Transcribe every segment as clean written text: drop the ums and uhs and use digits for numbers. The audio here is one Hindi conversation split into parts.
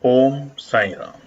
ओम साई राम।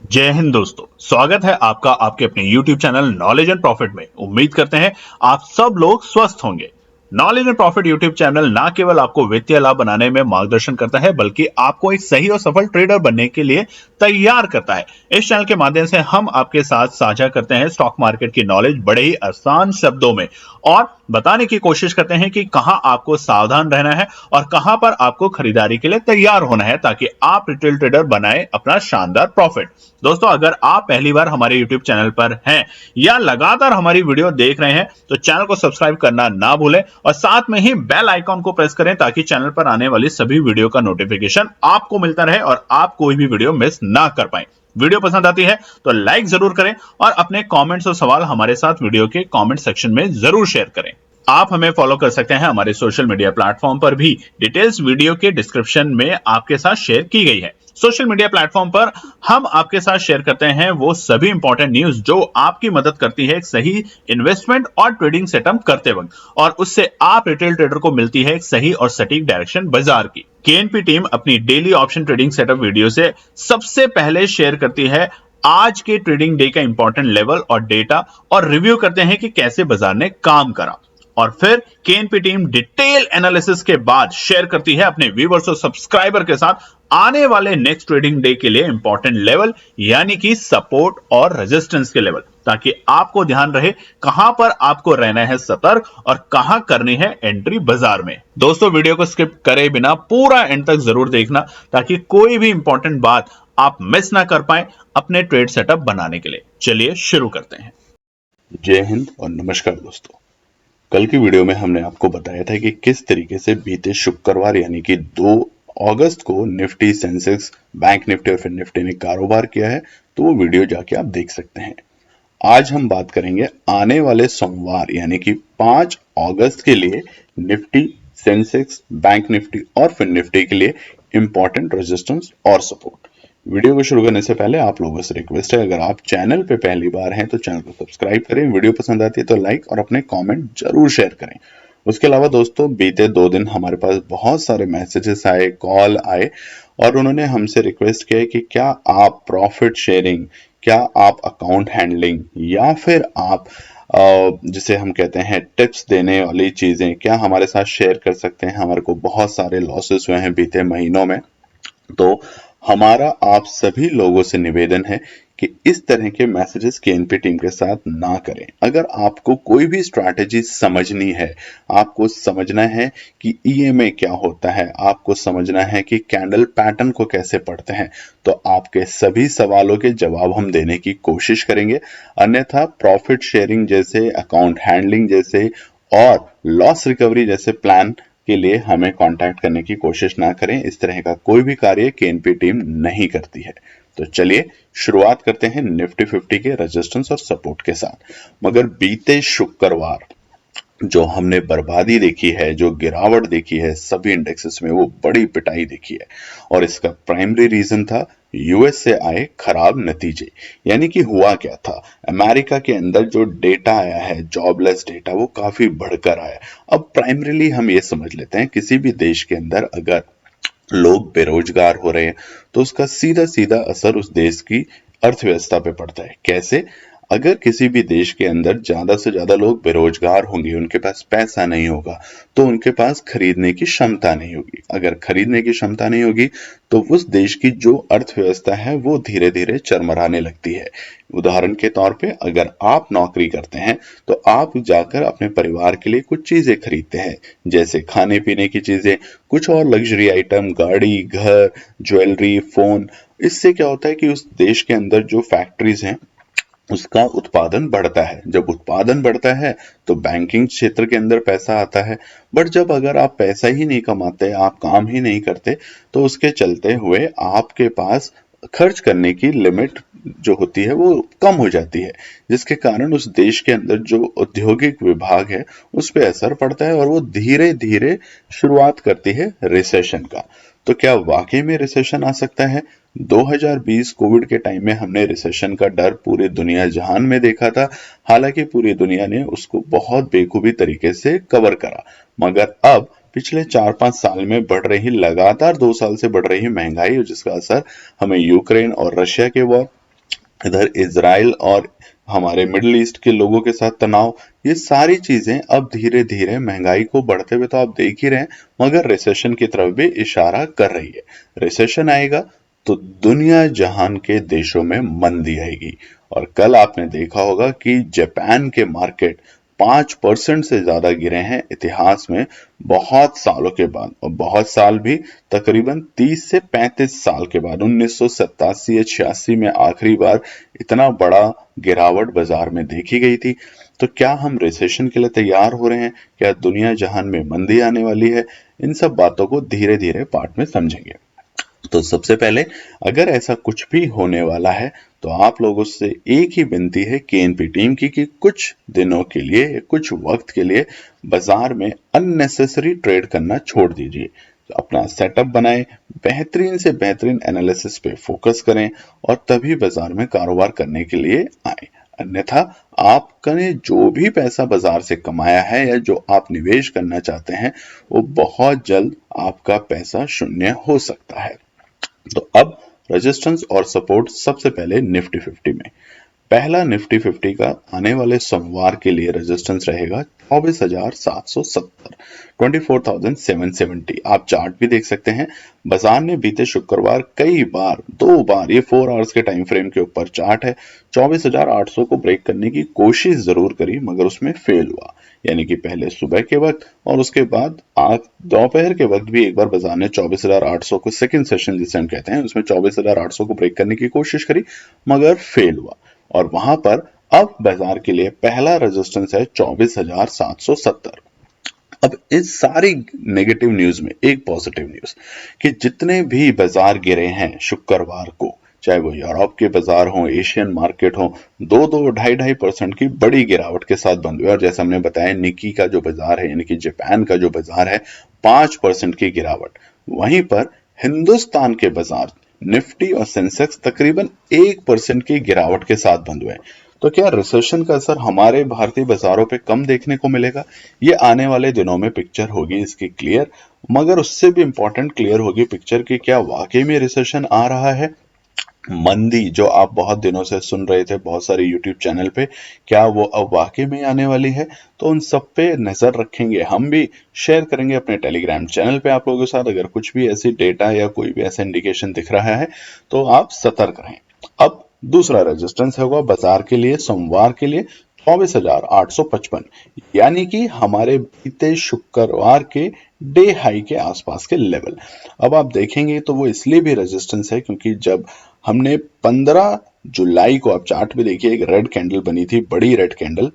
जय हिंद दोस्तों, स्वागत है आपका आपके अपने YouTube channel knowledge and profit में। उम्मीद करते हैं आप सब लोग स्वस्थ होंगे। Knowledge and profit YouTube channel ना केवल आपको वित्तीय लाभ बनाने में मार्गदर्शन करता है, बल्कि आपको एक सही और सफल ट्रेडर बनने के लिए तैयार करता है। इस चैनल के माध्यम से हम आपके साथ साझा करते हैं स्टॉक मार्केट की नॉलेज बड़े ही आसान शब्दों में, और बताने की कोशिश करते हैं कि कहां आपको सावधान रहना है और कहां पर आपको खरीदारी के लिए तैयार होना है, ताकि आप रिटेल ट्रेडर बनाए अपना शानदार प्रॉफिट। दोस्तों, अगर आप पहली बार हमारे YouTube चैनल पर हैं या लगातार हमारी वीडियो देख रहे हैं, तो चैनल को सब्सक्राइब करना ना भूलें और साथ में ही बेल आइकॉन को प्रेस करें, ताकि चैनल पर आने वाली सभी वीडियो का नोटिफिकेशन आपको मिलता रहे और आप कोई भी वीडियो मिस ना कर पाए। वीडियो पसंद आती है तो लाइक जरूर करें और अपने कमेंट्स और सवाल हमारे साथ वीडियो के कमेंट सेक्शन में जरूर शेयर करें। आप हमें फॉलो कर सकते हैं हमारे सोशल मीडिया प्लेटफॉर्म पर भी, डिटेल्स वीडियो के डिस्क्रिप्शन में आपके साथ शेयर की गई है। सोशल मीडिया प्लेटफॉर्म पर हम आपके साथ शेयर करते हैं वो सभी इंपॉर्टेंट न्यूज जो आपकी मदद करती है एक सही इन्वेस्टमेंट और ट्रेडिंग सेटअप करते वक्त, और उससे आप रिटेल ट्रेडर को मिलती है एक सही और सटीक डायरेक्शन बाजार की। केएनपी टीम अपनी daily option trading setup video से सबसे पहले शेयर करती है आज के ट्रेडिंग डे का इंपॉर्टेंट लेवल और डेटा, और रिव्यू करते हैं कि कैसे बाजार ने काम करा। और फिर केएनपी टीम डिटेल एनालिसिस के बाद शेयर करती है अपने व्यूअर्स और सब्सक्राइबर के साथ आने वाले नेक्स्ट ट्रेडिंग डे के लिए इंपॉर्टेंट लेवल, यानी कि सपोर्ट और रेजिस्टेंस के लेवल, ताकि आपको ध्यान रहे कहां पर आपको रहना है सतर्क और कहां करनी है एंट्री बाजार में। दोस्तों, वीडियो को स्किप करे बिना पूरा एंड तक जरूर देखना, ताकि कोई भी इंपॉर्टेंट बात आप मिस ना कर पाए अपने ट्रेड सेटअप बनाने के लिए। चलिए शुरू करते हैं। जय हिंद और नमस्कार दोस्तों। कल की वीडियो में हमने आपको बताया था कि किस तरीके से बीते शुक्रवार यानी कि 2 अगस्त को निफ्टी, सेंसेक्स, बैंक निफ्टी और फिर निफ्टी ने कारोबार किया है, तो वो वीडियो जाके आप देख सकते हैं। आज हम बात करेंगे आने वाले सोमवार यानी कि 5 अगस्त के लिए निफ्टी, सेंसेक्स, बैंक निफ्टी और फिर निफ्टी के लिए इंपॉर्टेंट रेजिस्टेंस और सपोर्ट। वीडियो को शुरू करने से पहले आप लोगों से रिक्वेस्ट है, अगर आप चैनल पे पहली बार हैं तो चैनल को सब्सक्राइब करें, वीडियो पसंद आती है तो लाइक और अपने कमेंट जरूर शेयर करें। उसके अलावा दोस्तों, बीते 2 दिन हमारे पास बहुत सारे मैसेजेस आए, कॉल आए और उन्होंने हमसे रिक्वेस्ट किया कि क्या आप प्रॉफिट शेयरिंग, क्या आप अकाउंट हैंडलिंग या फिर आप जिसे हम कहते हैं टिप्स देने वाली चीजें क्या हमारे साथ शेयर कर सकते हैं। हमारे को बहुत सारे लॉसेस हुए हैं बीते महीनों में, तो हमारा आप सभी लोगों से निवेदन है कि इस तरह के मैसेजेस केएनपी टीम के साथ ना करें। अगर आपको कोई भी स्ट्रैटेजी समझनी है, आपको समझना है कि ईएमए क्या होता है, आपको समझना है कि कैंडल पैटर्न को कैसे पढ़ते हैं, तो आपके सभी सवालों के जवाब हम देने की कोशिश करेंगे। अन्यथा प्रॉफिट शेयरिंग जैसे, अकाउंट हैंडलिंग जैसे और लॉस रिकवरी जैसे प्लान के लिए हमें कांटेक्ट करने की कोशिश ना करें। इस तरह का कोई भी कार्य केएनपी टीम नहीं करती है। तो चलिए शुरुआत करते हैं निफ्टी 50 के रेजिस्टेंस और सपोर्ट के साथ। मगर बीते शुक्रवार जो हमने बर्बादी देखी है, जो गिरावट देखी है सभी इंडेक्सेस में, वो बड़ी पिटाई देखी है और इसका प्राइमरी रीजन था यूएस से आए खराब नतीजे। यानी कि हुआ क्या था, अमेरिका के अंदर जो डेटा आया है, जॉबलेस डेटा, वो काफी बढ़कर आया। अब प्राइमरीली हम ये समझ लेते हैं, किसी भी देश के अंदर अगर लोग बेरोजगार हो रहे हैं तो उसका सीधा सीधा असर उस देश की अर्थव्यवस्था पे पड़ता है। कैसे? अगर किसी भी देश के अंदर ज्यादा से ज्यादा लोग बेरोजगार होंगे, उनके पास पैसा नहीं होगा, तो उनके पास खरीदने की क्षमता नहीं होगी। अगर खरीदने की क्षमता नहीं होगी तो उस देश की जो अर्थव्यवस्था है वो धीरे धीरे चरमराने लगती है। उदाहरण के तौर पे, अगर आप नौकरी करते हैं तो आप जाकर अपने परिवार के लिए कुछ चीजें खरीदते हैं, जैसे खाने पीने की चीजें, कुछ और लग्जरी आइटम, गाड़ी, घर, ज्वेलरी, फोन। इससे क्या होता है कि उस देश के अंदर जो फैक्ट्रीज हैं उसका उत्पादन बढ़ता है। जब उत्पादन बढ़ता है तो बैंकिंग क्षेत्र के अंदर पैसा आता है। बट जब अगर आप पैसा ही नहीं कमाते, आप काम ही नहीं करते, तो उसके चलते हुए आपके पास खर्च करने की लिमिट जो होती है वो कम हो जाती है, जिसके कारण उस देश के अंदर जो औद्योगिक विभाग है उस पर असर पड़ता है और वो धीरे धीरे शुरुआत करती है रिसेशन का। तो क्या वाकई में रिसेशन आ सकता है? 2020 कोविड के टाइम में हमने रिसेशन का डर पूरी दुनिया जहान में देखा था। हालांकि पूरी दुनिया ने उसको बहुत बेखूबी तरीके से कवर करा, मगर अब पिछले 4-5 साल में बढ़ रही, लगातार 2 साल से बढ़ रही महंगाई और जिसका असर हमें यूक्रेन और रशिया के वॉर, इधर इजराइल और हमारे मिडिल ईस्ट के लोगों के साथ तनाव, ये सारी चीजें अब धीरे धीरे महंगाई को बढ़ते हुए तो आप देख ही रहे हैं, मगर रिसेशन की तरफ भी इशारा कर रही है। रिसेशन आएगा तो दुनिया जहान के देशों में मंदी आएगी। और कल आपने देखा होगा कि जापान के मार्केट 5% से ज्यादा गिरे हैं इतिहास में, बहुत सालों के बाद, और बहुत साल भी तकरीबन 30 से 35 साल के बाद। 1987 या 86 में आखिरी बार इतना बड़ा गिरावट बाजार में देखी गई थी। तो क्या हम रिसेशन के लिए तैयार हो रहे हैं? क्या दुनिया जहान में मंदी आने वाली है? इन सब बातों को धीरे धीरे पार्ट में समझेंगे। तो सबसे पहले, अगर ऐसा कुछ भी होने वाला है तो आप लोगों से एक ही विनती है केएनपी टीम की कि कुछ दिनों के लिए, कुछ वक्त के लिए बाजार में अननेसेसरी ट्रेड करना छोड़ दीजिए। तो अपना सेटअप बनाएं, बेहतरीन से बेहतरीन एनालिसिस पे फोकस करें और तभी बाजार में कारोबार करने के लिए आए। अन्यथा आपने जो भी पैसा बाजार से कमाया है या जो आप निवेश करना चाहते हैं, वो बहुत जल्द आपका पैसा शून्य हो सकता है। तो अब रेजिस्टेंस और सपोर्ट सबसे पहले निफ्टी 50 में। पहला निफ्टी 50 का आने वाले सोमवार के लिए रेजिस्टेंस रहेगा 24,770, 24,770। आप चार्ट भी देख सकते हैं। बाजार ने बीते शुक्रवार कई बार, 2 बार, ये 4 आवर्स के टाइम फ्रेम के ऊपर चार्ट है, 24,800 को ब्रेक करने की कोशिश जरूर करी, मगर उसमें फेल हुआ। यानी कि पहले सुबह के वक्त और उसके बाद दोपहर के वक्त भी एक बार बाजार ने 24,800 को, सेकंड सेशन जिसे हम कहते हैं, उसमें 24,800 को ब्रेक करने की कोशिश करी, मगर फेल हुआ। और वहां पर अब बाजार के लिए पहला रेजिस्टेंस है 24,770। अब इस सारी नेगेटिव न्यूज में एक पॉजिटिव न्यूज, कि जितने भी बाजार गिरे हैं शुक्रवार को, चाहे वो यूरोप के बाजार हो, एशियन मार्केट हो, 2-2, 2.5% की बड़ी गिरावट के साथ बंद हुए। और जैसे हमने बताया, निकी का जो बाजार है, यानी कि जापान का जो बाजार है, 5% की गिरावट। वहीं पर हिंदुस्तान के बाजार निफ्टी और सेंसेक्स तकरीबन 1% की गिरावट के साथ बंद हुए। तो क्या रिसेशन का असर हमारे भारतीय बाजारों पे कम देखने को मिलेगा? ये आने वाले दिनों में पिक्चर होगी इसकी क्लियर, मगर उससे भी इंपॉर्टेंट क्लियर होगी पिक्चर की क्या वाकई में रिसेशन आ रहा है। मंदी जो आप बहुत दिनों से सुन रहे थे बहुत सारे यूट्यूब चैनल पे, क्या वो अब वाकई में आने वाली है? तो उन सब पे नजर रखेंगे, हम भी शेयर करेंगे अपने टेलीग्राम चैनल पे आप लोगों के साथ। अगर कुछ भी ऐसी डेटा या कोई भी ऐसा इंडिकेशन दिख रहा है तो आप सतर्क रहें। अब दूसरा रेजिस्टेंस होगा बाजार के लिए सोमवार के लिए 24,855, यानी कि हमारे बीते शुक्रवार के डे हाई के आसपास के लेवल। अब आप देखेंगे तो वो इसलिए भी रेजिस्टेंस है क्योंकि जब हमने 15 जुलाई को, आप चार्ट में देखिए, एक रेड कैंडल बनी थी, बड़ी रेड कैंडल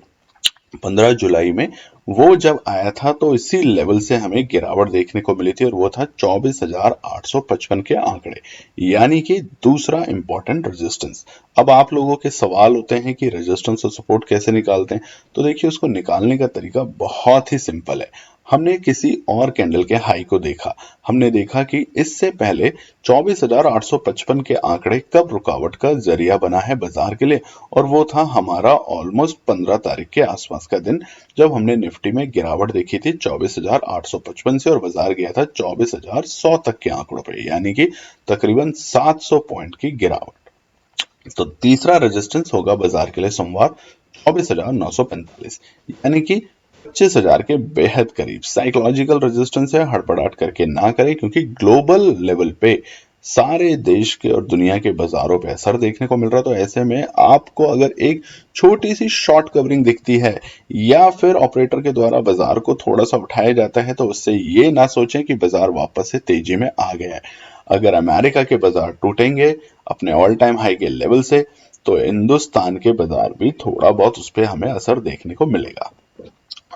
15 जुलाई में, वो जब आया था तो इसी लेवल से हमें गिरावट देखने को मिली थी और वो था 24,855 के आंकड़े, यानी कि दूसरा इंपॉर्टेंट रेजिस्टेंस। अब आप लोगों के सवाल होते हैं कि रेजिस्टेंस और सपोर्ट कैसे निकालते हैं? तो देखिए, उसको निकालने का तरीका बहुत ही सिंपल है। हमने किसी और कैंडल के हाई को देखा, हमने देखा कि इससे पहले 24,855 के आंकड़े कब रुकावट का जरिया बना है बाजार के लिए, और वो था हमारा ऑलमोस्ट 15 तारीख के आसपास का दिन, जब हमने निफ्टी में गिरावट देखी थी 24,855 से और बाजार गया था 24,100 तक के आंकड़ों पे, यानी कि तकरीबन 700 पॉइंट की गिरावट। तो तीसरा रेजिस्टेंस होगा बाजार के लिए सोमवार 24,945, यानी कि 25,000 के बेहद करीब। साइकोलॉजिकल रेजिस्टेंस है, हड़बड़ाहट करके ना करें, क्योंकि ग्लोबल लेवल पे सारे देश के और दुनिया के बाजारों पे असर देखने को मिल रहा है। तो ऐसे में आपको अगर एक छोटी सी शॉर्ट कवरिंग दिखती है या फिर ऑपरेटर के द्वारा बाजार को थोड़ा सा उठाया जाता है, तो उससे ये ना सोचें कि बाजार वापस से तेजी में आ गया है। अगर अमेरिका के बाजार टूटेंगे अपने ऑल टाइम हाई के लेवल से, तो हिंदुस्तान के बाजार भी थोड़ा बहुत उस पर हमें असर देखने को मिलेगा।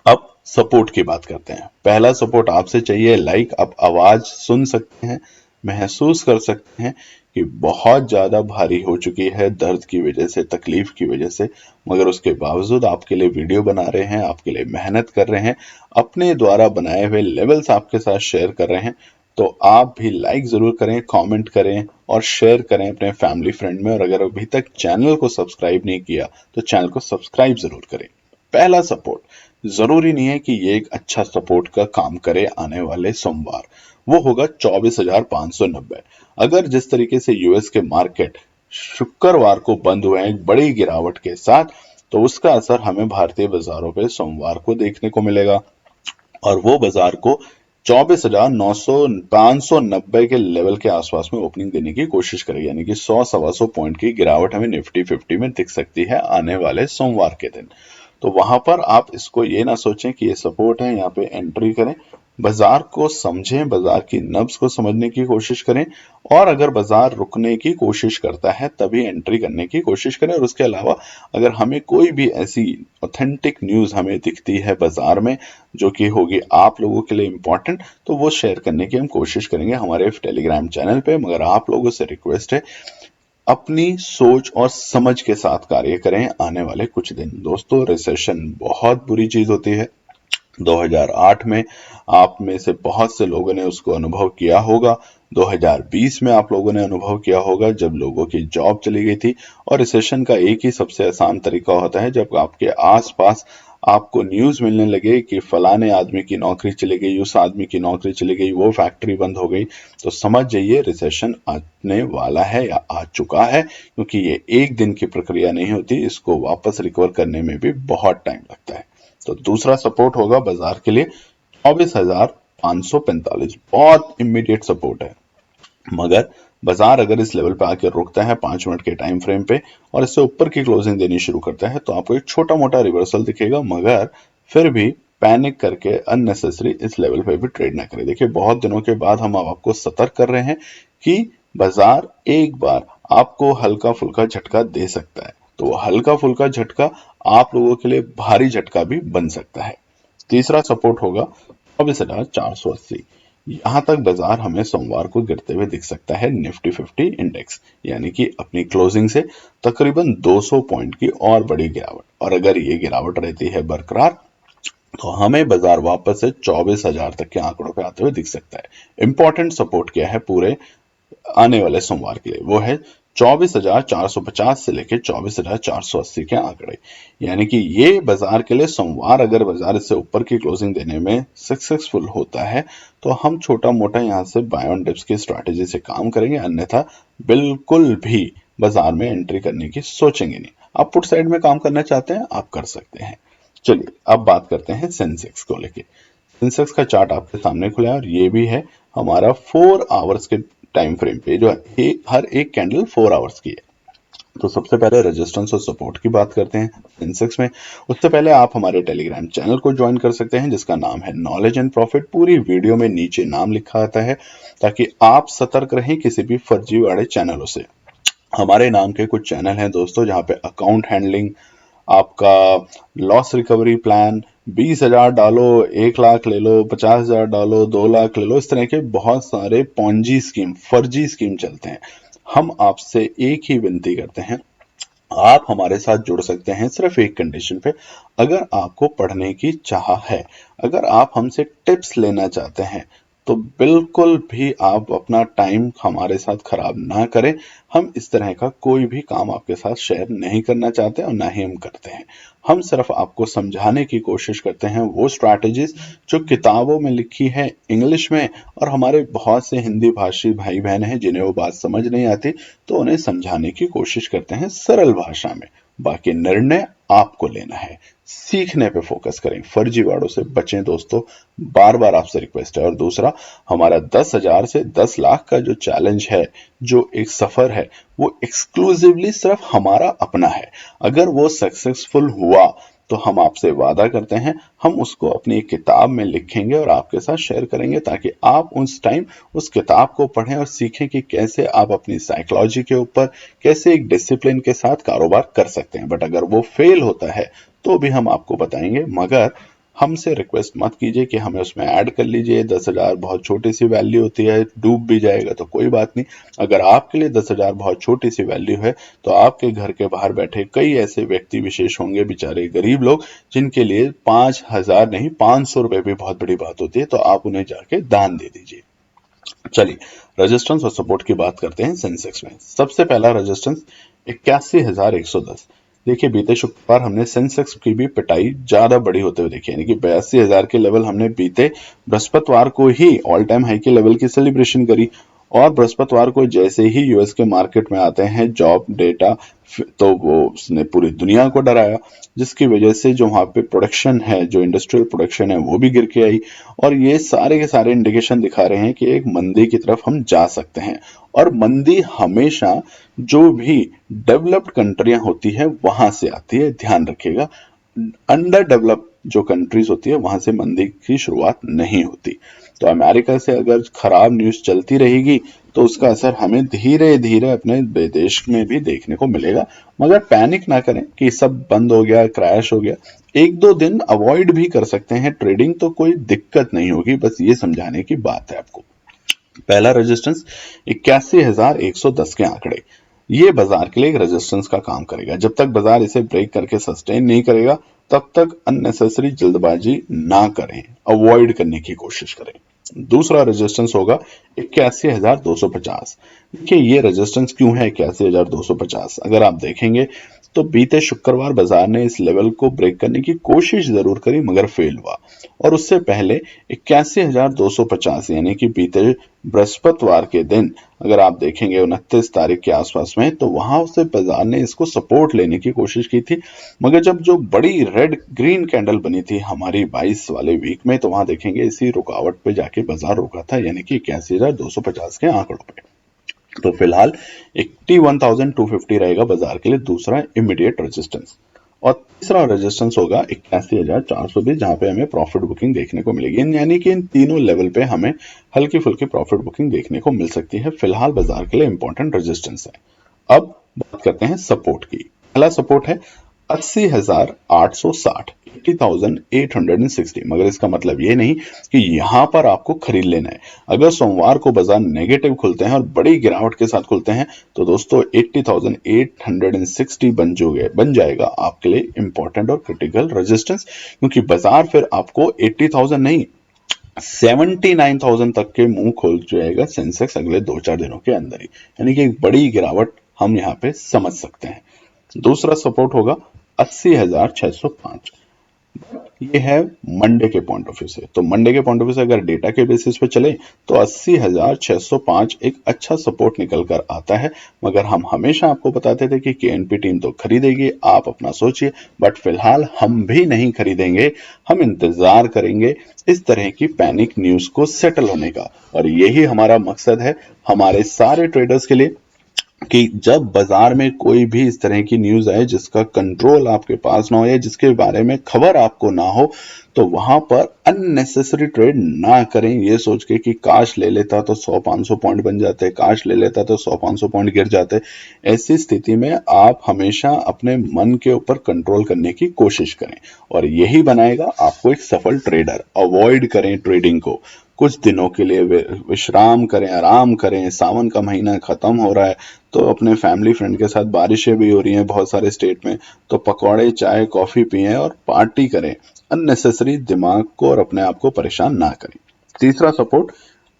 अब सपोर्ट की बात करते हैं। पहला सपोर्ट आपसे चाहिए लाइक। आप आवाज सुन सकते हैं, महसूस कर सकते हैं कि बहुत ज्यादा भारी हो चुकी है दर्द की वजह से, तकलीफ की वजह से, मगर उसके बावजूद आपके लिए वीडियो बना रहे हैं, आपके लिए मेहनत कर रहे हैं, अपने द्वारा बनाए हुए लेवल्स आपके साथ शेयर कर रहे हैं। तो आप भी लाइक जरूर करें, कमेंट करें और शेयर करें अपने फैमिली फ्रेंड में। और अगर अभी तक चैनल को सब्सक्राइब नहीं किया तो चैनल को सब्सक्राइब जरूर करें। पहला सपोर्ट जरूरी नहीं है कि ये एक अच्छा सपोर्ट का काम करे आने वाले सोमवार। वो होगा 24,590। अगर जिस तरीके से यूएस के मार्केट शुक्रवार को बंद हुए हैं एक बड़ी गिरावट के साथ, तो उसका असर हमें भारतीय बाजारों पे सोमवार को देखने को मिलेगा और वो बाजार को 24,590 के लेवल के आसपास में ओपनिंग देने की कोशिश करेगी, यानी कि 100-125 पॉइंट की गिरावट हमें निफ्टी 50 में दिख सकती है आने वाले सोमवार के दिन। तो वहां पर आप इसको ये ना सोचें कि ये सपोर्ट है, यहाँ पे एंट्री करें। बाजार को समझें, बाजार की नब्ज को समझने की कोशिश करें और अगर बाजार रुकने की कोशिश करता है तभी एंट्री करने की कोशिश करें। और उसके अलावा अगर हमें कोई भी ऐसी ऑथेंटिक न्यूज हमें दिखती है बाजार में जो कि होगी आप लोगों के लिए इंपॉर्टेंट, तो वो शेयर करने की हम कोशिश करेंगे हमारे टेलीग्राम चैनल पे। मगर आप लोगों से रिक्वेस्ट है, अपनी सोच और समझ के साथ कार्य करें आने वाले कुछ दिन। दोस्तों, रिसेशन बहुत बुरी चीज होती है। 2008 में आप में से बहुत से लोगों ने उसको अनुभव किया होगा। 2020 में आप लोगों ने अनुभव किया होगा जब लोगों की जॉब चली गई थी। और रिसेशन का एक ही सबसे आसान तरीका होता है, जब आपके आसपास आपको न्यूज मिलने लगे कि फलाने आदमी की नौकरी चली गई, उस आदमी की नौकरी चली गई, वो फैक्ट्री बंद हो गई, तो समझ जाइए रिसेशन आने वाला है या आ चुका है। क्योंकि ये एक दिन की प्रक्रिया नहीं होती, इसको वापस रिकवर करने में भी बहुत टाइम लगता है। तो दूसरा सपोर्ट होगा बाजार के लिए 24,545। बहुत इमीडिएट सपोर्ट है। मगर बाजार अगर इस लेवल पे आकर रुकता है 5 मिनट के टाइम फ्रेम पे और इससे ऊपर की क्लोजिंग देनी शुरू करता है, तो आपको एक छोटा मोटा रिवर्सल दिखेगा। मगर फिर भी पैनिक करके अननेसेसरी इस लेवल पे भी ट्रेड ना करें। देखिए, बहुत दिनों के बाद हम आपको सतर्क कर रहे हैं कि बाजार एक बार आपको हल्का फुल्का झटका दे सकता है, तो वो हल्का फुल्का झटका आप लोगों के लिए भारी झटका भी बन सकता है। तीसरा सपोर्ट होगा 24,480। यहां तक बाजार हमें सोमवार को गिरते हुए दिख सकता है निफ्टी 50 इंडेक्स, यानी कि अपनी क्लोजिंग से तकरीबन 200 पॉइंट की और बड़ी गिरावट। और अगर ये गिरावट रहती है बरकरार, तो हमें बाजार वापस से 24,000 तक के आंकड़ों पे आते हुए दिख सकता है। इंपॉर्टेंट सपोर्ट क्या है पूरे आने वाले सोमवार के लिए, वो है 24,450 से लेकर 24,480 के आंकड़े। यानी कि ये बाजार के लिए सोमवार अगर बाजार इससे ऊपर की क्लोजिंग देने में सक्सेसफुल होता है, तो हम छोटा मोटा यहां से बाय ऑन डिप्स की स्ट्रैटेजी से काम करेंगे, अन्यथा बिल्कुल भी बाजार में एंट्री करने की सोचेंगे नहीं। आप पुट साइड में काम करना चाहते हैं, आप कर सकते हैं। चलिए अब बात करते हैं सेंसेक्स को लेके। सेंसेक्स का चार्ट आपके सामने खुला है और ये भी है हमारा 4 आवर्स के टाइम फ्रेम पे, जो है हर एक कैंडल 4 आवर्स की है। तो सबसे पहले रेजिस्टेंस और सपोर्ट की बात करते हैं सेंसेक्स में। उससे पहले आप हमारे टेलीग्राम चैनल को ज्वाइन कर सकते हैं जिसका नाम है नॉलेज एंड प्रॉफिट। पूरी वीडियो में नीचे नाम लिखा आता है ताकि आप सतर्क रहें किसी भी फर्जी वाले चैनलों से। हमारे नाम के कुछ चैनल हैं दोस्तों, जहां पे अकाउंट हैंडलिंग, आपका लॉस रिकवरी प्लान, 20,000 डालो 1 लाख ले लो, 50,000 डालो 2 लाख ले लो, इस तरह के बहुत सारे पॉन्जी स्कीम, फर्जी स्कीम चलते हैं। हम आपसे एक ही विनती करते हैं, आप हमारे साथ जुड़ सकते हैं सिर्फ एक कंडीशन पे, अगर आपको पढ़ने की चाह है, अगर आप हमसे टिप्स लेना चाहते हैं, तो बिल्कुल भी आप अपना टाइम हमारे साथ खराब ना करें। हम इस तरह का कोई भी काम आपके साथ शेयर नहीं करना चाहते और ना ही हम करते हैं। हम सिर्फ आपको समझाने की कोशिश करते हैं वो स्ट्रैटेजीज जो किताबों में लिखी है इंग्लिश में, और हमारे बहुत से हिंदी भाषी भाई बहन हैं जिन्हें वो बात समझ नहीं आती, तो उन्हें समझाने की कोशिश करते हैं सरल भाषा में। बाकी निर्णय आपको लेना है। सीखने पे फोकस करें, फर्जीवाड़ों से बचें दोस्तों, बार बार आपसे रिक्वेस्ट है। और दूसरा, हमारा 10,000 से 10 लाख का जो चैलेंज है, जो एक सफर है, वो एक्सक्लूसिवली सिर्फ हमारा अपना है। अगर वो सक्सेसफुल हुआ तो हम आपसे वादा करते हैं हम उसको अपनी एक किताब में लिखेंगे और आपके साथ शेयर करेंगे, ताकि आप उस टाइम उस किताब को पढ़ें और सीखें कि कैसे आप अपनी साइकोलॉजी के ऊपर, कैसे एक डिसिप्लिन के साथ कारोबार कर सकते हैं। बट अगर वो फेल होता है तो भी हम आपको बताएंगे। मगर हमसे रिक्वेस्ट मत कीजिए कि हमें उसमें ऐड कर लीजिए। 10,000 बहुत छोटी सी वैल्यू होती है, डूब भी जाएगा तो कोई बात नहीं। अगर आपके लिए 10,000 बहुत छोटी सी वैल्यू है, तो आपके घर के बाहर बैठे कई ऐसे व्यक्ति विशेष होंगे, बेचारे गरीब लोग, जिनके लिए 5,000 नहीं 500 रुपए भी बहुत बड़ी बात होती है। तो आप उन्हें जाके दान दे दीजिए। चलिए, रेजिस्टेंस और सपोर्ट की बात करते हैं सेंसेक्स में। सबसे पहला रेजिस्टेंस 81,110। देखिए बीते शुक्रवार हमने सेंसेक्स की भी पिटाई ज्यादा बड़ी होते हुए देखी, यानी कि 82,000 के लेवल हमने बीते बृहस्पतिवार को ही ऑल टाइम हाई के लेवल की सेलिब्रेशन करी। और बृहस्पतिवार को जैसे ही यूएस के मार्केट में आते हैं जॉब डेटा, तो वो उसने पूरी दुनिया को डराया, जिसकी वजह से जो वहां पे प्रोडक्शन है, जो इंडस्ट्रियल प्रोडक्शन है, वो भी गिर के आई। और ये सारे के सारे इंडिकेशन दिखा रहे हैं कि एक मंदी की तरफ हम जा सकते हैं। और मंदी हमेशा जो भी डेवलप्ड कंट्रियां होती है वहां से आती है, ध्यान रखिएगा। अंडर डेवलप जो कंट्रीज होती है वहां से मंदी की शुरुआत नहीं होती। तो अमेरिका से अगर खराब न्यूज चलती रहेगी तो उसका असर हमें धीरे धीरे अपने देश में भी देखने को मिलेगा। मगर पैनिक ना करें कि सब बंद हो गया, क्रैश हो गया। एक दो दिन अवॉइड भी कर सकते हैं ट्रेडिंग, तो कोई दिक्कत नहीं होगी, बस ये समझाने की बात है आपको। पहला रेजिस्टेंस 81,110 के आंकड़े, ये बाजार के लिए एक रेजिस्टेंस का काम करेगा। जब तक बाजार इसे ब्रेक करके सस्टेन नहीं करेगा तब तक अननेसेसरी जल्दबाजी ना करें, अवॉइड करने की कोशिश करें। दूसरा रेजिस्टेंस होगा 81,250। देखिए ये रेजिस्टेंस क्यों है 81,250? अगर आप देखेंगे तो बीते शुक्रवार बाजार ने इस लेवल को ब्रेक करने की कोशिश जरूर करी मगर फेल हुआ। और उससे पहले 81,250 यानी कि बीते बृहस्पतिवार के दिन अगर आप देखेंगे 29 तारीख के आसपास में, तो वहां से बाजार ने इसको सपोर्ट लेने की कोशिश की थी। मगर जब जो बड़ी रेड ग्रीन कैंडल बनी थी हमारी 22 वाले वीक में, तो वहां देखेंगे इसी रुकावट पे जाके बाजार रुका था, यानी कि 81,250 के आंकड़ों पे। तो फिलहाल 81,250 रहेगा बाजार के लिए दूसरा इमीडिएट रेजिस्टेंस। और तीसरा रेजिस्टेंस होगा 81,420, जहां पे हमें प्रॉफिट बुकिंग देखने को मिलेगी। यानी कि इन तीनों लेवल पे हमें हल्की फुल्की प्रॉफिट बुकिंग देखने को मिल सकती है। फिलहाल बाजार के लिए इंपॉर्टेंट रेजिस्टेंस है। अब बात करते हैं सपोर्ट की। पहला सपोर्ट है 80,860, 80,860। मगर इसका मतलब ये नहीं कि यहां पर आपको खरीद लेना है। अगर सोमवार को बाजार नेगेटिव खुलते हैं और बड़ी गिरावट के साथ खुलते हैं तो दोस्तों 80,860 बन जाएगा आपके लिए इंपॉर्टेंट और क्रिटिकल रेजिस्टेंस। क्योंकि बाजार फिर आपको 80,000 नहीं 79,000 तक के मुंह खोल जाएगा सेंसेक्स अगले 2-4 दिनों के अंदर ही, यानी कि एक बड़ी गिरावट हम यहाँ पे समझ सकते हैं। दूसरा सपोर्ट होगा 80,605। ये है मंडे के पॉइंट ऑफ व्यू से। तो मंडे के पॉइंट ऑफ व्यू से अगर डेटा के बेसिस पे चले तो 80,605 एक अच्छा सपोर्ट निकल कर आता है। मगर हम हमेशा आपको बताते थे कि केएनपी टीम तो खरीदेगी, आप अपना सोचिए। बट फिलहाल हम भी नहीं खरीदेंगे, हम इंतजार करेंगे इस तरह की पैनिक न्यूज को सेटल होने का। और यही हमारा मकसद है हमारे सारे ट्रेडर्स के लिए कि जब बाजार में कोई भी इस तरह की न्यूज आए जिसका कंट्रोल आपके पास ना हो या जिसके बारे में खबर आपको ना हो, तो वहां पर अननेसेसरी ट्रेड ना करें ये सोच के कि काश ले लेता तो 100-500 पॉइंट बन जाते, काश ले लेता तो 100-500 पॉइंट गिर जाते। ऐसी स्थिति में आप हमेशा अपने मन के ऊपर कंट्रोल करने की कोशिश करें और यही बनाएगा आपको एक सफल ट्रेडर। अवॉइड करें ट्रेडिंग को, कुछ दिनों के लिए विश्राम करें, आराम करें। सावन का महीना खत्म हो रहा है तो अपने फैमिली फ्रेंड के साथ, बारिशें भी हो रही हैं बहुत सारे स्टेट में, तो पकौड़े चाय कॉफी पिएं और पार्टी करें। अननेसेसरी दिमाग को और अपने आप को परेशान ना करें। तीसरा सपोर्ट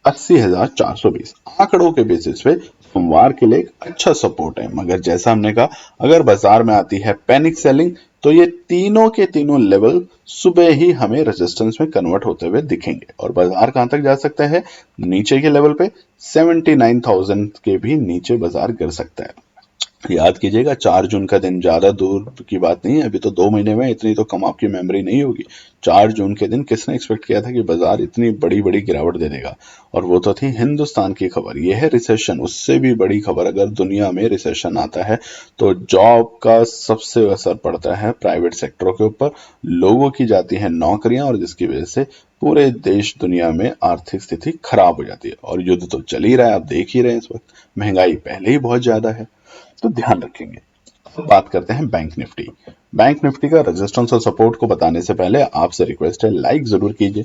80,420 आंकड़ों के बेसिस पे सोमवार के लिए एक अच्छा सपोर्ट है। मगर जैसा हमने कहा अगर बाजार में आती है पैनिक सेलिंग तो ये तीनों के तीनों लेवल सुबह ही हमें रेजिस्टेंस में कन्वर्ट होते हुए दिखेंगे। और बाजार कहां तक जा सकता है? नीचे के लेवल पे 79,000 के भी नीचे बाजार गिर सकता है। याद कीजिएगा 4 जून का दिन ज्यादा दूर की बात नहीं है, अभी तो 2 महीने में, इतनी तो कम आपकी मेमोरी नहीं होगी। 4 जून के दिन किसने एक्सपेक्ट किया था कि बाजार इतनी बड़ी बड़ी गिरावट दे देगा? और वो तो थी हिंदुस्तान की खबर। यह है रिसेशन, उससे भी बड़ी खबर। अगर दुनिया में रिसेशन आता है तो जॉब का सबसे असर पड़ता है प्राइवेट सेक्टरों के ऊपर, लोगों की जाती है नौकरियां और जिसकी वजह से पूरे देश दुनिया में आर्थिक स्थिति खराब हो जाती है। और युद्ध तो चल ही रहा है, आप देख ही रहे हैं इस वक्त, महंगाई पहले ही बहुत ज्यादा है, तो ध्यान रखेंगे। अब बात करते हैं बैंक निफ्टी। बैंक निफ्टी का रेजिस्टेंस और सपोर्ट को बताने से पहले आपसे रिक्वेस्ट है लाइक जरूर कीजिए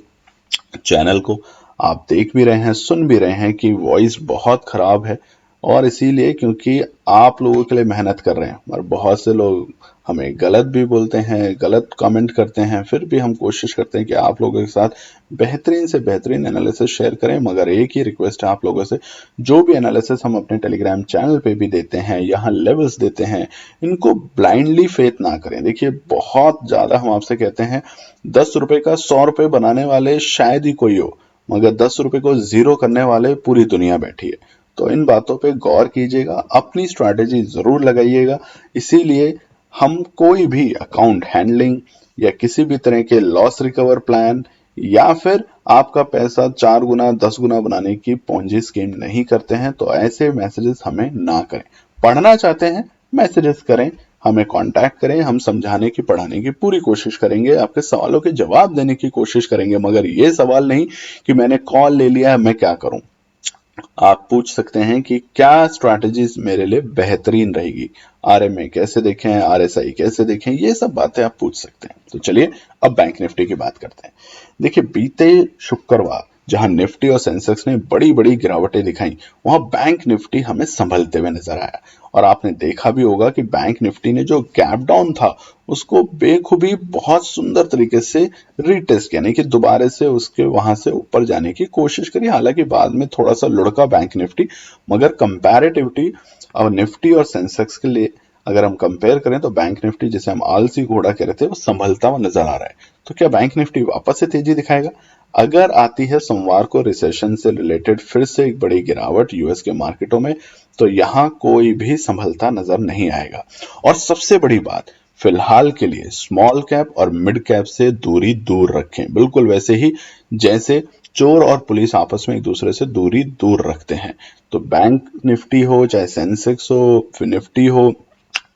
चैनल को। आप देख भी रहे हैं, सुन भी रहे हैं कि वॉइस बहुत खराब है, और इसीलिए क्योंकि आप लोगों के लिए मेहनत कर रहे हैं और बहुत से लोग हमें गलत भी बोलते हैं, गलत कमेंट करते हैं, फिर भी हम कोशिश करते हैं कि आप लोगों के साथ बेहतरीन से बेहतरीन एनालिसिस शेयर करें। मगर एक ही रिक्वेस्ट है आप लोगों से, जो भी एनालिसिस हम अपने टेलीग्राम चैनल पे भी देते हैं, यहाँ लेवल्स देते हैं, इनको ब्लाइंडली फेथ ना करें। देखिए बहुत ज्यादा हम आपसे कहते हैं, 10 रुपए का 100 रुपए बनाने वाले शायद ही कोई हो, मगर 10 रुपए को जीरो करने वाले पूरी दुनिया बैठी है। तो इन बातों पे गौर कीजिएगा, अपनी स्ट्रैटेजी जरूर लगाइएगा। इसीलिए हम कोई भी अकाउंट हैंडलिंग या किसी भी तरह के लॉस रिकवर प्लान या फिर आपका पैसा 4 गुना 10 गुना बनाने की पोंजी स्कीम नहीं करते हैं। तो ऐसे मैसेजेस हमें ना करें। पढ़ना चाहते हैं, मैसेजेस करें, हमें कांटेक्ट करें, हम समझाने की पढ़ाने की पूरी कोशिश करेंगे, आपके सवालों के जवाब देने की कोशिश करेंगे। मगर ये सवाल नहीं कि मैंने कॉल ले लिया है मैं क्या करूं। आप पूछ सकते हैं कि क्या स्ट्रैटेजीज मेरे लिए बेहतरीन रहेगी, आरएमए कैसे देखें, आरएसआई कैसे देखें, ये सब बातें आप पूछ सकते हैं। तो चलिए अब बैंक निफ्टी की बात करते हैं। देखिए बीते शुक्रवार जहां निफ्टी और सेंसेक्स ने बड़ी बड़ी गिरावटें दिखाई, वहां बैंक निफ्टी हमें संभलते हुए नजर आया। और आपने देखा भी होगा कि बैंक निफ्टी ने जो गैप डाउन था उसको बेखूबी बहुत सुंदर तरीके से रीटेस्ट यानी कि दोबारा से उसके वहां से ऊपर जाने की कोशिश करी। हालांकि बाद में थोड़ा सा लुढ़का बैंक निफ्टी, मगर कंपैरेटिवली और निफ्टी और सेंसेक्स के लिए अगर हम कंपेयर करें तो बैंक निफ्टी, जिसे हम आलसी घोड़ा कह रहे थे, वो संभलता हुआ नजर आ रहा है। तो क्या बैंक निफ्टी वापस से तेजी दिखाएगा? अगर आती है सोमवार को रिसेशन से रिलेटेड फिर से एक बड़ी गिरावट यूएस के मार्केटों में, तो यहां कोई भी संभलता नजर नहीं आएगा। और सबसे बड़ी बात, फिलहाल के लिए स्मॉल कैप और मिड कैप से दूरी दूर रखें, बिल्कुल वैसे ही जैसे चोर और पुलिस आपस में एक दूसरे से दूरी दूर रखते हैं। तो बैंक निफ्टी हो चाहे सेंसेक्स हो, निफ्टी हो,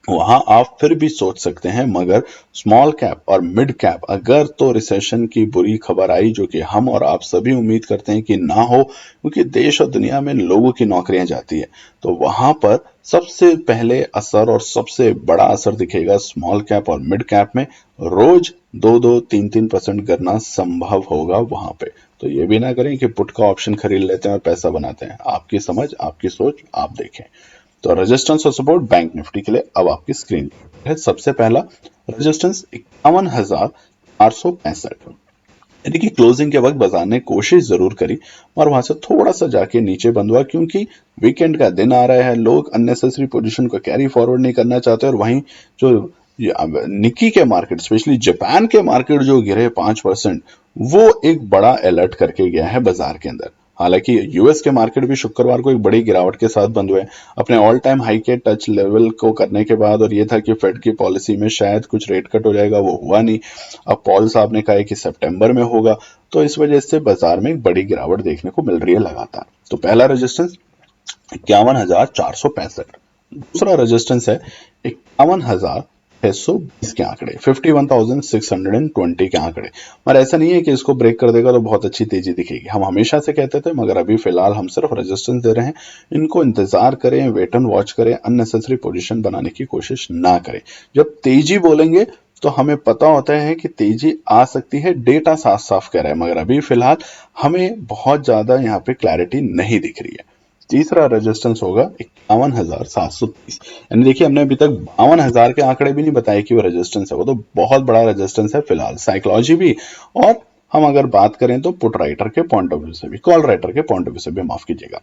वहां आप फिर भी सोच सकते हैं। मगर स्मॉल कैप और मिड कैप अगर तो रिसेशन की बुरी खबर आई, जो कि हम और आप सभी उम्मीद करते हैं कि ना हो, क्योंकि देश और दुनिया में लोगों की नौकरियां जाती है, तो वहां पर सबसे पहले असर और सबसे बड़ा असर दिखेगा स्मॉल कैप और मिड कैप में। रोज 2-2, 3-3% गिरना संभव होगा वहां पे। तो ये भी ना करें कि पुट का ऑप्शन खरीद लेते हैं और पैसा बनाते हैं। आपकी समझ, आपकी सोच, आप देखें। तो रेजिस्टेंस और सपोर्ट बैंक निफ्टी के लिए अब आपकी स्क्रीन है। सबसे पहला रेजिस्टेंस 51,465, यानी कि क्लोजिंग के वक्त बाजार ने कोशिश जरूर करी और वहां से थोड़ा सा जाके नीचे बंद हुआ, क्योंकि वीकेंड का दिन आ रहा है, लोग अननेसेसरी पोजीशन को कैरी फॉरवर्ड नहीं करना चाहते। और वहीं जो निकी के मार्केट, स्पेशली जापान के मार्केट जो गिरे 5%, वो एक बड़ा अलर्ट करके गया है बाजार के अंदर। हालांकि यूएस के मार्केट भी शुक्रवार को एक बड़ी गिरावट के साथ बंद हुए अपने ऑल टाइम हाई के टच लेवल को करने के बाद। और ये था कि फेड की पॉलिसी में शायद कुछ रेट कट हो जाएगा, वो हुआ नहीं। अब पॉल साहब ने कहा है कि सितंबर में होगा, तो इस वजह से बाजार में एक बड़ी गिरावट देखने को मिल रही है लगातार। तो पहला रेजिस्टेंस 51,465। दूसरा रेजिस्टेंस है 51,620 के आंकड़े, 51,620 के आंकड़े। पर ऐसा नहीं है कि इसको ब्रेक कर देगा तो बहुत अच्छी तेजी दिखेगी, हम हमेशा से कहते थे, मगर अभी फिलहाल हम सिर्फ रेजिस्टेंस दे रहे हैं। इनको इंतजार करें, वेट एंड वॉच करें, अननेसेसरी पोजीशन बनाने की कोशिश ना करें। जब तेजी बोलेंगे तो हमें पता होता है कि तेजी आ सकती है, डेटा साफ साफ कह रहा है, मगर अभी फिलहाल हमें बहुत ज्यादा यहाँ पे क्लैरिटी नहीं दिख रही है। तीसरा रेजिस्टेंस होगा 51,730, यानी देखिए हमने अभी तक 52,000 के आंकड़े भी नहीं बताए कि वो रेजिस्टेंस है, वो तो बहुत बड़ा रेजिस्टेंस है फिलहाल, साइकोलॉजी भी। और हम अगर बात करें तो पुट राइटर के पॉइंट ऑफ व्यू से भी, कॉल राइटर के पॉइंट ऑफ व्यू से भी, माफ कीजिएगा।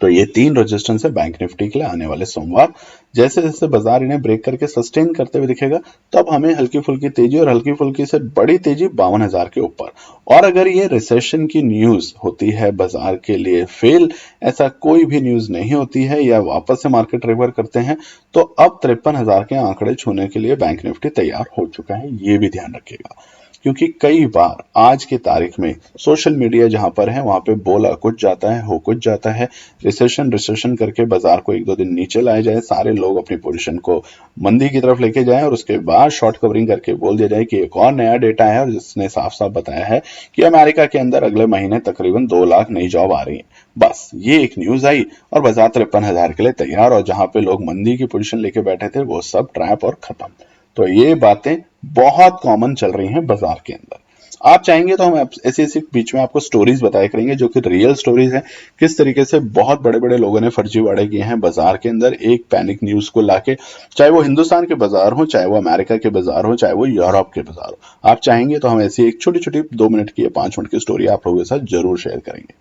तो ये 3 रेजिस्टेंस है बैंक निफ्टी के लिए आने वाले सोमवार। जैसे जैसे बाजार इन्हें ब्रेक करके सस्टेन करते हुए दिखेगा, तब हमें हल्की फुल्की तेजी और हल्की फुल्की से बड़ी तेजी 52,000 के ऊपर। और अगर ये रिसेशन की न्यूज होती है बाजार के लिए फेल, ऐसा कोई भी न्यूज नहीं होती है, या वापस से मार्केट रिकवर करते हैं, तो अब 53,000 के आंकड़े छूने के लिए बैंक निफ्टी तैयार हो चुका है, ये भी ध्यान रखिएगा। क्योंकि कई बार आज की तारीख में सोशल मीडिया जहां पर है वहां पे बोला कुछ जाता है, हो कुछ जाता है। रिसेशन करके बाजार को 1-2 दिन नीचे लाया जाए, सारे लोग अपनी पोजीशन को मंदी की तरफ लेके जाएं, और उसके बाद शॉर्ट कवरिंग करके बोल दिया जाए कि एक और नया डेटा है और जिसने साफ साफ बताया है कि अमेरिका के अंदर अगले महीने तकरीबन 2 लाख नई जॉब आ रही है। बस ये एक न्यूज आई और बाजार 53,000 के लिए तैयार, और जहां पे लोग मंदी की पोजीशन लेके बैठे थे वो सब ट्रैप और खत्म। तो ये बातें बहुत कॉमन चल रही हैं बाजार के अंदर। आप चाहेंगे तो हम ऐसे ऐसे बीच में आपको स्टोरीज बताया करेंगे जो कि रियल स्टोरीज हैं, किस तरीके से बहुत बड़े बड़े लोगों ने फर्जीवाड़े किए हैं बाजार के अंदर एक पैनिक न्यूज को लाके, चाहे वो हिंदुस्तान के बाजार हो, चाहे वो अमेरिका के बाजार हो, चाहे वो यूरोप के बाजार हो। आप चाहेंगे तो हम ऐसी एक छोटी छोटी 2 मिनट की या 5 मिनट की स्टोरी आप लोगों के साथ जरूर शेयर करेंगे।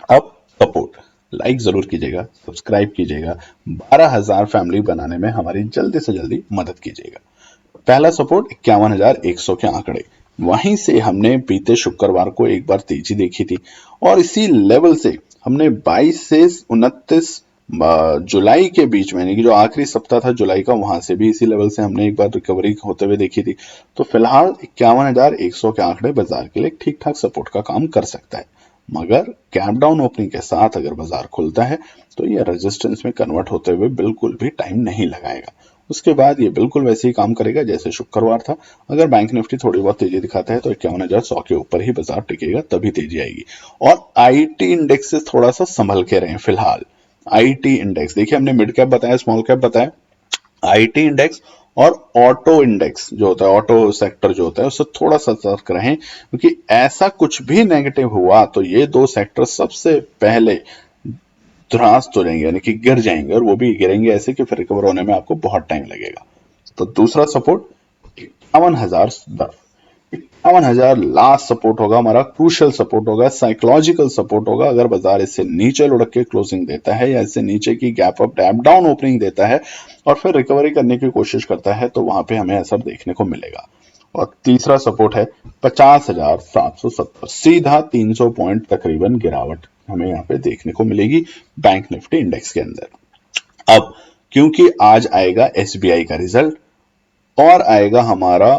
अब सपोर्ट, लाइक जरूर कीजिएगा, सब्सक्राइब कीजिएगा, 12,000 फैमिली बनाने में हमारी जल्दी से जल्दी मदद कीजिएगा। पहला सपोर्ट 51,100 के आंकड़े, वहीं से हमने बीते शुक्रवार को एक बार तेजी देखी थी और इसी लेवल से हमने 22 से 29 जुलाई के बीच में, यानी कि जो आखिरी सप्ताह था जुलाई का, वहां से भी इसी लेवल से हमने एक बार रिकवरी होते हुए देखी थी। तो फिलहाल 51,100 के आंकड़े बाजार के लिए ठीक ठाक सपोर्ट का काम कर सकता है, मगर कैप डाउन ओपनिंग के साथ अगर बाजार खुलता है तो ये रेजिस्टेंस में कन्वर्ट होते हुए बिल्कुल भी टाइम नहीं लगाएगा। उसके बाद ये बिल्कुल वैसे ही काम करेगा जैसे शुक्रवार था। अगर बैंक निफ्टी थोड़ी बहुत तेजी दिखाता है तो 51,100 के ऊपर ही बाजार टिकेगा, तभी तेजी आएगी। और आईटी इंडेक्स से थोड़ा सा संभल के रहें फिलहाल। आईटी इंडेक्स देखिए, हमने मिड कैप बताया, स्मॉल कैप बताया, आईटी इंडेक्स और ऑटो इंडेक्स जो होता है, ऑटो सेक्टर जो होता है, उससे थोड़ा सा सतर्क रहें, क्योंकि ऐसा कुछ भी नेगेटिव हुआ तो ये दो सेक्टर सबसे पहले ध्वस्त हो जाएंगे, यानी कि गिर जाएंगे, और वो भी गिरेंगे ऐसे कि फिर रिकवर होने में आपको बहुत टाइम लगेगा। तो दूसरा सपोर्ट 51,010, 51,000 लास्ट सपोर्ट होगा हमारा, क्रूशियल सपोर्ट होगा, साइकोलॉजिकल सपोर्ट होगा। अगर बाजार इससे नीचे लुढ़क के क्लोजिंग देता है या इससे नीचे की gap up gap down opening देता है और फिर रिकवरी करने की कोशिश करता है तो वहां पे हमें ऐसा देखने को मिलेगा। और तीसरा सपोर्ट है 50,770, सीधा 300 पॉइंट तकरीबन गिरावट हमें यहाँ पे देखने को मिलेगी बैंक निफ्टी इंडेक्स के अंदर। अब क्योंकि आज आएगा एसबीआई का रिजल्ट और आएगा हमारा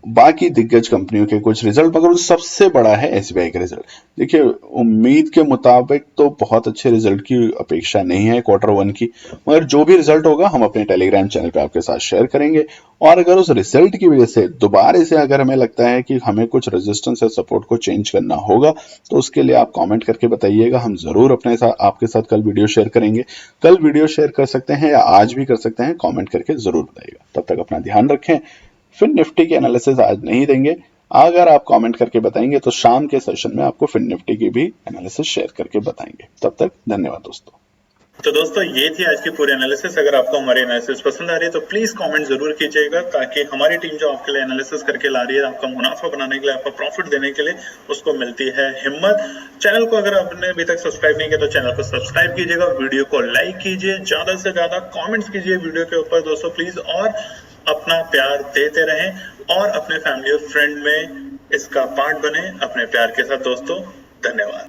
बाकी दिग्गज कंपनियों के कुछ रिजल्ट, मगर सबसे बड़ा है एसबीआई का रिजल्ट। देखिए, उम्मीद के मुताबिक तो बहुत अच्छे रिजल्ट की अपेक्षा नहीं है Q1 की, मगर जो भी रिजल्ट होगा हम अपने टेलीग्राम चैनल पे आपके साथ शेयर करेंगे। और अगर उस रिजल्ट की वजह से दोबारा से अगर हमें लगता है कि हमें कुछ रेजिस्टेंस या सपोर्ट को चेंज करना होगा तो उसके लिए आप कमेंट करके बताइएगा, हम जरूर अपने साथ आपके साथ कल वीडियो शेयर करेंगे। कल वीडियो शेयर कर सकते हैं या आज भी कर सकते हैं, कमेंट करके जरूर बताइएगा। तब तक अपना ध्यान रखें। फिर निफ्टी की एनालिसिस आज नहीं देंगे, अगर आप कमेंट करके बताएंगे तो शाम के सेशन में आपको फिर निफ्टी की भी एनालिसिस शेयर करके बताएंगे। तब तक धन्यवाद दोस्तों। तो दोस्तों, ये थी आज की पूरी एनालिसिस। अगर आपको हमारी एनालिसिस पसंद आ रही है तो प्लीज कमेंट जरूर कीजिएगा, ताकि हमारी टीम जो आपके लिए एनालिसिस करके ला रही है, आपका मुनाफा बनाने के लिए, आपका प्रॉफिट देने के लिए, उसको मिलती है हिम्मत। चैनल को अगर आपने अभी तक सब्सक्राइब नहीं किया तो चैनल को सब्सक्राइब कीजिएगा, वीडियो को लाइक कीजिए, ज्यादा से ज्यादा कॉमेंट्स कीजिए वीडियो के ऊपर दोस्तों प्लीज, और अपना प्यार देते रहें और अपने फैमिली और फ्रेंड में इसका पार्ट बने अपने प्यार के साथ दोस्तों। धन्यवाद।